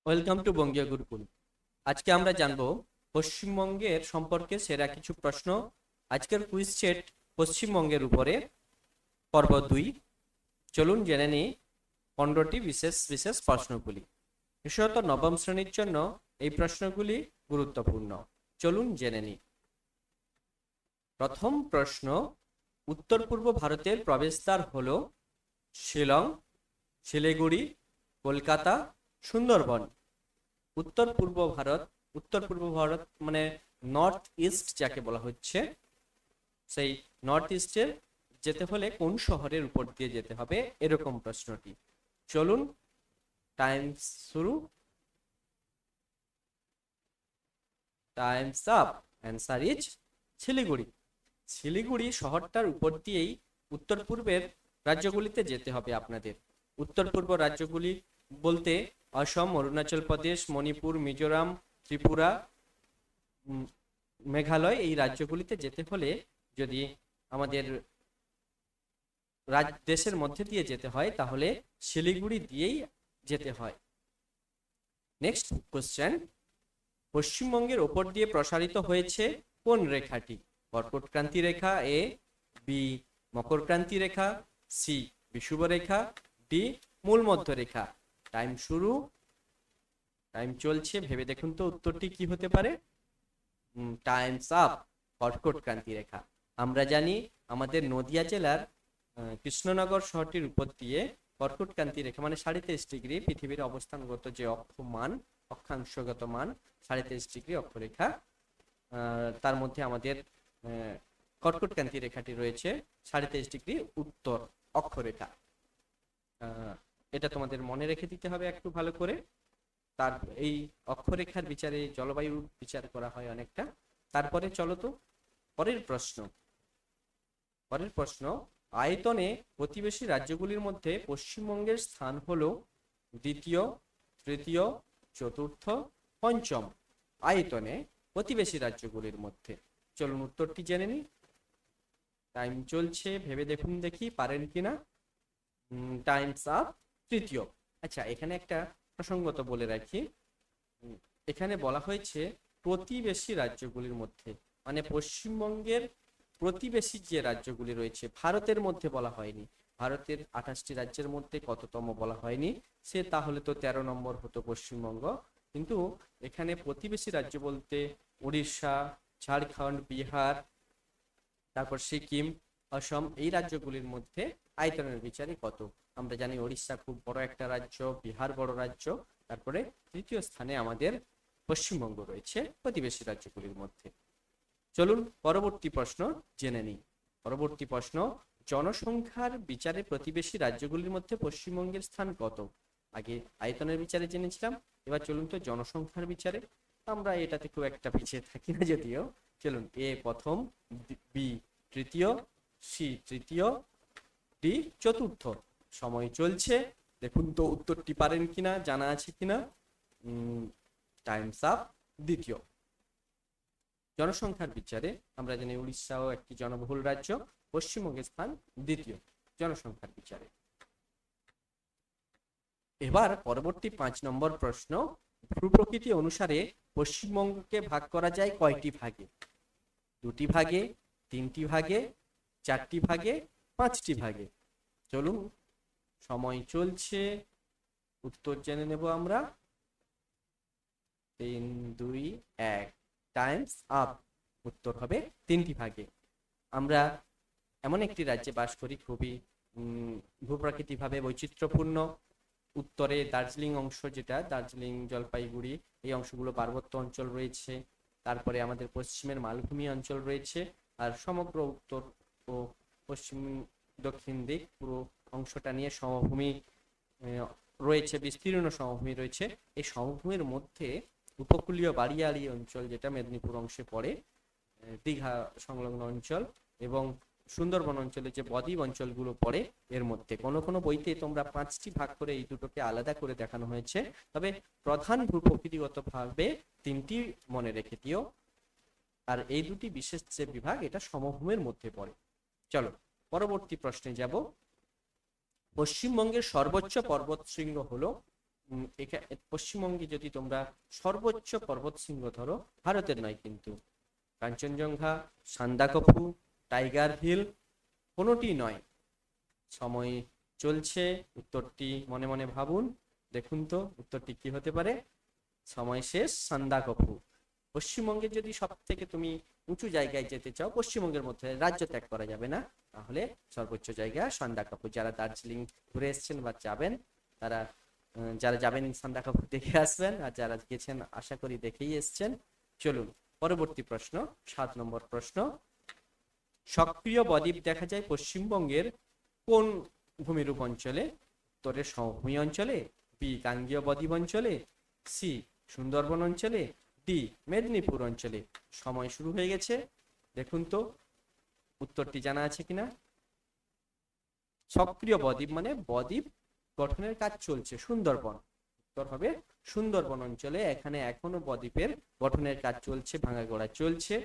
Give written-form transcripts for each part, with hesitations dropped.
Welcome to বঙ্গীয় গুরুকুল। আজকে আমরা জানবো পশ্চিমবঙ্গের সম্পর্কে সেরা কিছু প্রশ্ন। আজকের কুইজ সেট পশ্চিমবঙ্গের উপরে, পর্ব 2। চলুন জেনে নিই 15টি বিশেষ বিশেষ প্রশ্নগুলি। বিশেষত নবম শ্রেণীর জন্য এই প্রশ্নগুলি গুরুত্বপূর্ণ। চলুন জেনে নিই। প্রথম প্রশ্ন, উত্তর পূর্ব ভারতের প্রবেশদ্বার হলো শিলং, শিলিগুড়ি, কলকাতা, সুন্দরবন। উত্তর পূর্ব ভারত মানে নর্থ ইস্ট যাকে বলা হচ্ছে, সেই নর্থ ইস্টের যেতে হলে কোন শহরের উপর দিয়ে যেতে হবে, এরকম প্রশ্নটি। চলুন, times up. Answer is Siliguri. Siliguri শহরটার উপর দিয়েই উত্তর পূর্বের রাজ্যগুলিতে যেতে হবে আপনাদের। উত্তর পূর্ব রাজ্যগুলি বলতে অসম, অরুণাচল প্রদেশ, মণিপুর, মিজোরাম, ত্রিপুরা, মেঘালয়, এই রাজ্যগুলিতে যেতে হলে যদি আমাদের দেশের মধ্যে দিয়ে যেতে হয় তাহলে শিলিগুড়ি দিয়েই যেতে হয়। নেক্সট কোশ্চেন, পশ্চিমবঙ্গের ওপর দিয়ে প্রসারিত হয়েছে কোন রেখাটি? কর্কটক্রান্তি রেখা, এ, বি মকরক্রান্তি রেখা, সি বিষুবরেখা, ডি মূল মধ্য রেখা। টাইম চলছে, ভেবে দেখুন তো উত্তরটি কি হতে পারে। Times up. কর্কটক্রান্তি রেখা। আমরা জানি আমাদের নদিয়া জেলার কৃষ্ণনগর শহরটির উপর দিয়ে কর্কটক্রান্তি রেখা মানে 33.5 পৃথিবীর অবস্থানগত যে অক্ষাংশগত মান 33.5 অক্ষরেখা, তার মধ্যে আমাদের কর্কটক্রান্তি রেখাটি রয়েছে 33.5 উত্তর অক্ষরেখা। এটা তোমাদের মনে রেখে দিতে হবে একটু ভালো করে। তার এই অক্ষরেখার বিচারে জলবায়ু বিচার করা হয় অনেকটা। তারপরে চলো তো পরের প্রশ্ন, আয়তনে প্রতিবেশী রাজ্যগুলির মধ্যে পশ্চিমবঙ্গের স্থান হলো দ্বিতীয়, তৃতীয়, চতুর্থ, পঞ্চম। আয়তনে প্রতিবেশী রাজ্যগুলির মধ্যে। চলুন উত্তরটি জেনে নিই। টাইম চলছে, ভেবে দেখি পারেন কিনা। Times up. তৃতীয়। আচ্ছা, এখানে একটা প্রসঙ্গত বলে রাখি। এখানে বলা হয়েছে প্রতিবেশী রাজ্যগুলির মধ্যে, মানে পশ্চিমবঙ্গের প্রতিবেশী যে রাজ্যগুলি রয়েছে, ভারতের মধ্যে বলা হয়নি। ভারতের 28টি রাজ্যের মধ্যে কততম বলা হয়নি, সে তাহলে তো 13 নম্বর হতো পশ্চিমবঙ্গ। কিন্তু এখানে প্রতিবেশী রাজ্য বলতে উড়িষ্যা, ঝাড়খণ্ড, বিহার, তারপর সিকিম, অসম, এই রাজ্যগুলির মধ্যে আয়তনের বিচারে কত। আমরা জানি উড়িষ্যা খুব বড় একটা রাজ্য, বিহার বড় রাজ্য, তারপরে তৃতীয় স্থানে আমাদের পশ্চিমবঙ্গ রয়েছে প্রতিবেশী রাজ্যগুলির মধ্যে। চলুন পরবর্তী প্রশ্ন জেনে নিই। পরবর্তী প্রশ্ন, জনসংখ্যার বিচারে প্রতিবেশী রাজ্যগুলির মধ্যে পশ্চিমবঙ্গের স্থান কত? আগে আয়তনের বিচারে জেনেছিলাম, এবার চলুন তো জনসংখ্যার বিচারে। আমরা এটাতে খুব একটা পিছিয়ে থাকি না যদিও। চলুন, এ প্রথম, বি তৃতীয়, সি তৃতীয়, ডি চতুর্থ। সময় চলছে, দেখুন তো উত্তরটি পারেন কিনা, জানা আছে কিনা। Times up. দ্বিতীয়। জনসংখ্যার বিচারে আমরা জানি উড়িষ্যাও একটি জনবহুল রাজ্য, পশ্চিমবঙ্গের স্থান দ্বিতীয় জনসংখ্যার বিচারে। এবার পরবর্তী 5 নম্বর প্রশ্ন, ভূপ্রকৃতি অনুসারে পশ্চিমবঙ্গকে ভাগ করা যায় কয়টি ভাগে? 2টি ভাগে, 3টি ভাগে, 4টি ভাগে, 5টি ভাগে। চলুন, সময় চলছে, উত্তর জেনে নেব আমরা। 3, 2, 1। Times up. উত্তর হবে 3টি ভাগে। আমরা এমন একটি রাজ্যে বাস করি খুবই ভূপ্রাকৃতিক ভাবে বৈচিত্র্যপূর্ণ। উত্তরে দার্জিলিং অংশ, যেটা দার্জিলিং, জলপাইগুড়ি, এই অংশগুলো পার্বত্য অঞ্চল রয়েছে। তারপরে আমাদের পশ্চিমের মালভূমি অঞ্চল রয়েছে। আর সমগ্র উত্তর ও পশ্চিম দক্ষিণ দিক পুরো অংশটা নিয়ে সমভূমি রয়েছে, বিস্তীর্ণ সমভূমি রয়েছে। এই সমভূমির মধ্যে উপকূলীয় বাড়িয়াড়ি অঞ্চল, যেটা মেদিনীপুর অংশে পড়ে, দীঘা সংলগ্ন অঞ্চল এবং সুন্দরবন অঞ্চলে যে বদ্বীপ অঞ্চলগুলো পড়ে, এর মধ্যে কোনো কোনো বইতে তোমরা 5টি ভাগ করে এই দুটোকে আলাদা করে দেখানো হয়েছে, তবে প্রধান ভূপ্রকৃতিগত ভাবে 3টি মনে রেখে দিও। আর এই দুটি বিশেষ যে বিভাগ, এটা সমভূমির মধ্যে পড়ে। চলো পরবর্তী প্রশ্নে যাব। পশ্চিমবঙ্গের সর্বোচ্চ পর্বত শৃঙ্গ হলো পশ্চিমবঙ্গে যদি তোমরা সর্বোচ্চ পর্বত শৃঙ্গ ধরো, ভারতের নয় কিন্তু, কাঞ্চনজঙ্ঘা, সান্দাকফু, টাইগার হিল, কোনোটি নয়। সময় চলছে, উত্তরটি মনে মনে ভাবুন, দেখুন তো উত্তরটি কি হতে পারে। সময় শেষ, সান্দাকফু। পশ্চিমবঙ্গে যদি সব থেকে তুমি উঁচু জায়গায় যেতে চাও, পশ্চিমবঙ্গের মধ্যে, রাজ্য ত্যাগ করা যাবে না, তাহলে সর্বোচ্চ জায়গা সান্দাকফু। যারা দার্জিলিং ঘুরে এসছেন বা যাবেন, তারা যারা যাবেন সান্দাকফু দেখে আসবেন, আর যারা গেছেন আশা করি দেখেই এসছেন। চলুন পরবর্তী প্রশ্ন, 7 নম্বর প্রশ্ন। সক্রিয় বদ্বীপ দেখা যায় পশ্চিমবঙ্গের কোন ভূমিরূপ অঞ্চলে? উত্তরে সমভূমি অঞ্চলে, বি গাঙ্গেয় বদ্বীপ অঞ্চলে, সি সুন্দরবন অঞ্চলে, ডি মেদিনীপুর অঞ্চলে। সময় শুরু হয়ে গেছে, দেখুন তো উত্তরটি জানা আছে কিনা। সক্রিয় বদ্বীপ মানে বদ্বীপ গঠনের কাজ চলছে, সুন্দরবন। উত্তর হবে সুন্দরবন অঞ্চলে। এখানে এখনো বদ্বীপের গঠনের কাজ চলছে, ভাঙাগোড়া চলছে।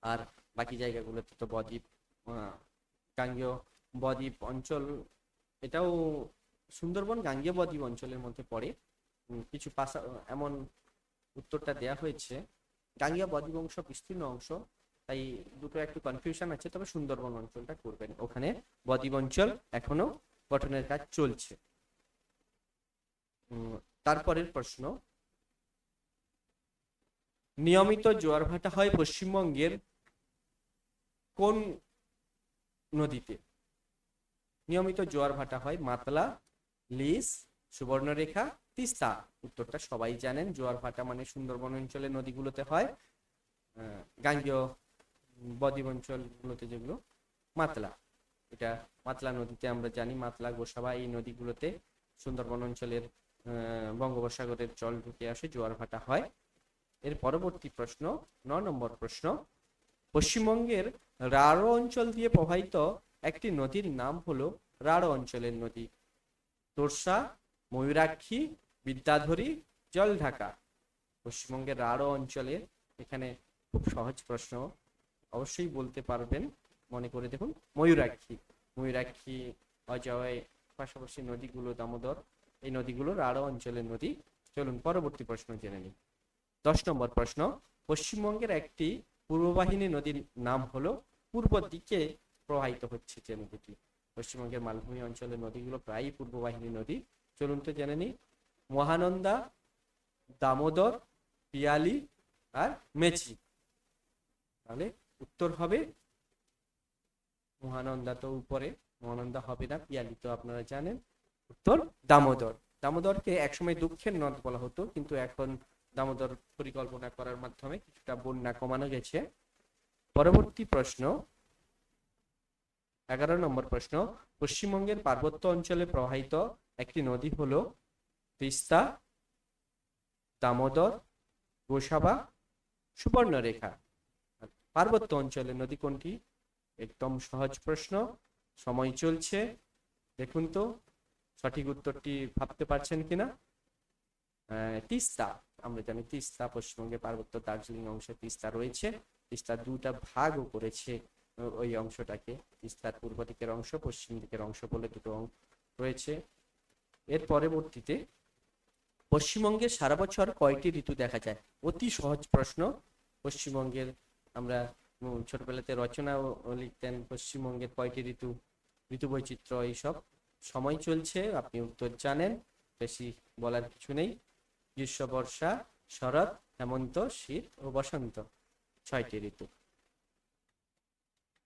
আর বাকি জায়গাগুলোতে তো বদ্বীপ, গাঙ্গেয় বদ্বীপ অঞ্চল, এটাও সুন্দরবন গাঙ্গেয় বদ্বীপ অঞ্চলের মধ্যে পড়ে। কিছু পাশা এমন উত্তরটা দেয়া হয়েছে, গাঙ্গেয় বদ্বীপ অংশ বিস্তীর্ণ অংশ, তাই দুটো একটু কনফিউশন আছে, তবে সুন্দরবন অঞ্চলটা করবেন, ওখানে বদ্বীপ অঞ্চল এখনো গঠনের কাজ চলছে। তারপরের প্রশ্ন, নিয়মিত জোয়ার ভাটা হয় পশ্চিমবঙ্গের কোন নদীতে? নিয়মিত জোয়ার ভাটা হয় মাতলা, লিস, সুবর্ণরেখা, তিস্তা। উত্তরটা সবাই জানেন, জোয়ার ভাটা মানে সুন্দরবন অঞ্চলের নদীগুলোতে হয়, গাঙ্গেয় বদ্বীপ অঞ্চলগুলোতে যেগুলো মাতলা, এটা মাতলা নদীতে আমরা জানি, মাতলা, গোসাবা এই নদীগুলোতে সুন্দরবন অঞ্চলের বঙ্গোপসাগরের জল ঢুকে আসে, জোয়ার ভাটা হয়। এর পরবর্তী প্রশ্ন, 9 নম্বর প্রশ্ন। পশ্চিমবঙ্গের রাঢ় অঞ্চল দিয়ে প্রবাহিত একটি নদীর নাম হলো রাঢ় অঞ্চলের নদী। তোরসা, ময়ূরাক্ষী, বিদ্যাধরী, জলঢাকা। পশ্চিমবঙ্গের রাঢ় অঞ্চলে, এখানে খুব সহজ প্রশ্ন, অবশ্যই বলতে পারবেন, মনে করে দেখুন। ময়ূরাক্ষী, ময়ূরাক্ষী, অজয়, পাশাপাশি নদীগুলো দামোদর, এই নদীগুলো রাঢ় অঞ্চলের নদী। চলুন পরবর্তী প্রশ্ন জেনে নিই। 10 নম্বর প্রশ্ন। পশ্চিমবঙ্গের একটি পূর্ববাহিনী নদীর নাম হলো, পূর্ব দিকে প্রবাহিত হচ্ছে যে নদীটি। পশ্চিমবঙ্গের মালভূমি অঞ্চলের নদীগুলো প্রায়ই পূর্ববাহিনী নদী। চলুন তো জেনে নিই। মহানন্দা, দামোদর, পিয়ালি আর মেচি। তাহলে উত্তর হবে মহানন্দা, তো উপরে মহানন্দা হবে না, পিয়ালি তো আপনারা জানেন। উত্তর দামোদর। দামোদরকে একসময় দুঃখের নদ বলা হতো, কিন্তু এখন দামোদর পরিকল্পনা করার মাধ্যমে কিছুটা বন্যা কমানো গেছে। পরবর্তী প্রশ্ন, 11 নম্বর প্রশ্ন। পশ্চিমবঙ্গের পার্বত্য অঞ্চলে প্রবাহিত একটি নদী হলো তিস্তা, দামোদর, গোসাবা, সুবর্ণরেখা। পার্বত্য অঞ্চলের নদী কোনটি? একদম সহজ প্রশ্ন, সময় চলছে, দেখুন তো সঠিক উত্তরটি ভাবতে পারছেন কিনা। তিস্তা, আমরা জানি তিস্তা পশ্চিমবঙ্গের পার্বত্য দার্জিলিং অংশে তিস্তা রয়েছে। তিস্তা দুটা ভাগও করেছে ওই অংশটাকে, তিস্তার পূর্ব দিকের অংশ, পশ্চিম দিকের অংশ বলে দুটো রয়েছে। এর পরবর্তীতে, পশ্চিমবঙ্গে সারা বছর কয়টি ঋতু দেখা যায়? অতি সহজ প্রশ্ন। পশ্চিমবঙ্গের, আমরা ছোটবেলাতে রচনাও লিখতেন, পশ্চিমবঙ্গের কয়টি ঋতু, ঋতু বৈচিত্র্য এইসব। সময় চলছে, আপনি উত্তর জানেন, বেশি বলার কিছু নেই। গ্রীষ্ম, বর্ষা, শরৎ, হেমন্ত, শীত ও বসন্ত, 6টি ঋতু।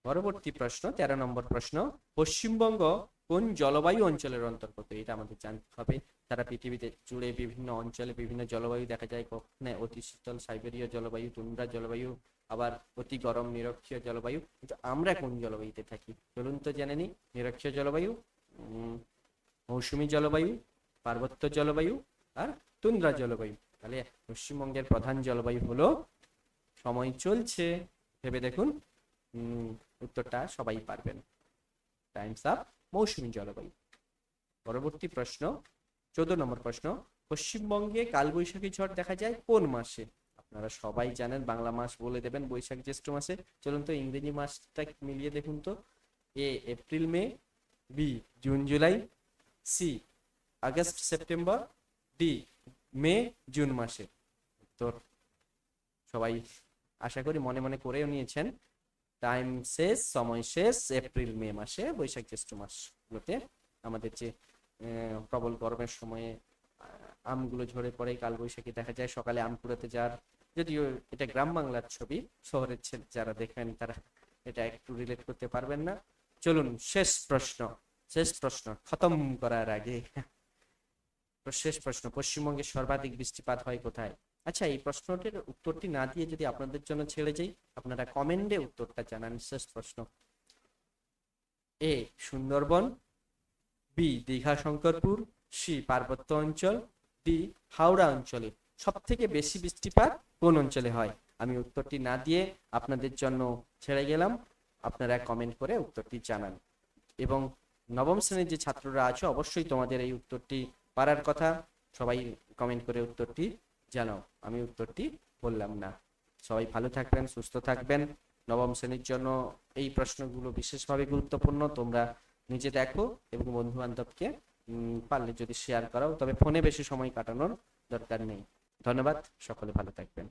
পরবর্তী প্রশ্ন, 13 নম্বর প্রশ্ন। পশ্চিমবঙ্গ কোন জলবায়ু অঞ্চলের অন্তর্গত? এটা আমাদের জানতে হবে। সারা পৃথিবীতে জুড়ে বিভিন্ন অঞ্চলে বিভিন্ন জলবায়ু দেখা যায়, কখনো অতি শীতল সাইবেরীয় জলবায়ু, তুন্দ্রা জলবায়ু, আবার অতি গরম নিরক্ষীয় জলবায়ু। কিন্তু আমরা কোন জলবায়ুতে থাকি চলুন তো জেনে নিই। নিরক্ষীয় জলবায়ু, মৌসুমী জলবায়ু, পার্বত্য জলবায়ু আর তুন্দ্রা জলবায়ু। তাহলে পশ্চিমবঙ্গের প্রধান জলবায়ু হলো, সময় চলছে, ভেবে দেখুন, উত্তরটা সবাই পারবেন। টাইমস আপ, মৌসুমী জলবায়ু। পরবর্তী প্রশ্ন, 14 নম্বর প্রশ্ন। পশ্চিমবঙ্গে কালবৈশাখী ঝড় দেখা যায় কোন মাসে? আপনারা সবাই জানেন, বাংলা মাস বলে দেবেন বৈশাখ জ্যৈষ্ঠ মাসে। চলুন তো ইংরেজি মাসটা মিলিয়ে দেখুন তো। A April May, B June July, C August September, D May June মাসে। তো সবাই আশা করি মনে মনে করেও নিয়েছেন। টাইম শেষ, সময় শেষ এপ্রিল মে মাসে, বৈশাখ জ্যৈষ্ঠ মাসগুলোতে আমাদের যে প্রবল গরমের সময়ে আমগুলো ঝরে পড়ে, কালবৈশাখী দেখা যায় সকালে আম কুড়াতে যাওয়ার। যদিও এটা গ্রাম বাংলার ছবি, শহরের যারা দেখবেন তারা এটা একটু রিলেট করতে পারবেন না। চলুন শেষ প্রশ্ন খতম করার আগে শেষ প্রশ্ন, পশ্চিমবঙ্গে সর্বাধিক বৃষ্টিপাত হয় কোথায়? আচ্ছা, এই প্রশ্নটির উত্তরটি না দিয়ে যদি আপনাদের জন্য ছেড়ে যাই, আপনারা কমেন্টে উত্তরটা জানান। শেষ প্রশ্ন, এ সুন্দরবন, বি দীঘা শঙ্করপুর, সি পার্বত্য অঞ্চল, ডি হাওড়া অঞ্চলে সব থেকে বেশি বৃষ্টিপাত কোন অঞ্চলে হয়? আমি উত্তরটি না দিয়ে আপনাদের জন্য ছেড়ে গেলাম, আপনারা কমেন্ট করে উত্তরটি জানান। এবং নবম শ্রেণীর যে ছাত্ররা আছে, অবশ্যই তোমাদের এই উত্তরটি পারার কথা, সবাই কমেন্ট করে উত্তরটি জানাও। আমি উত্তরটি বললাম না। সবাই ভালো থাকবেন, সুস্থ থাকবেন। নবম শ্রেণীর জন্য এই প্রশ্নগুলো বিশেষভাবে গুরুত্বপূর্ণ। তোমরা নিজে দেখো এবং বন্ধু বান্ধবকে পারলে যদি শেয়ার করাও, তবে ফোনে বেশি সময় কাটানোর দরকার নেই। ধন্যবাদ, সকলে ভালো থাকবেন।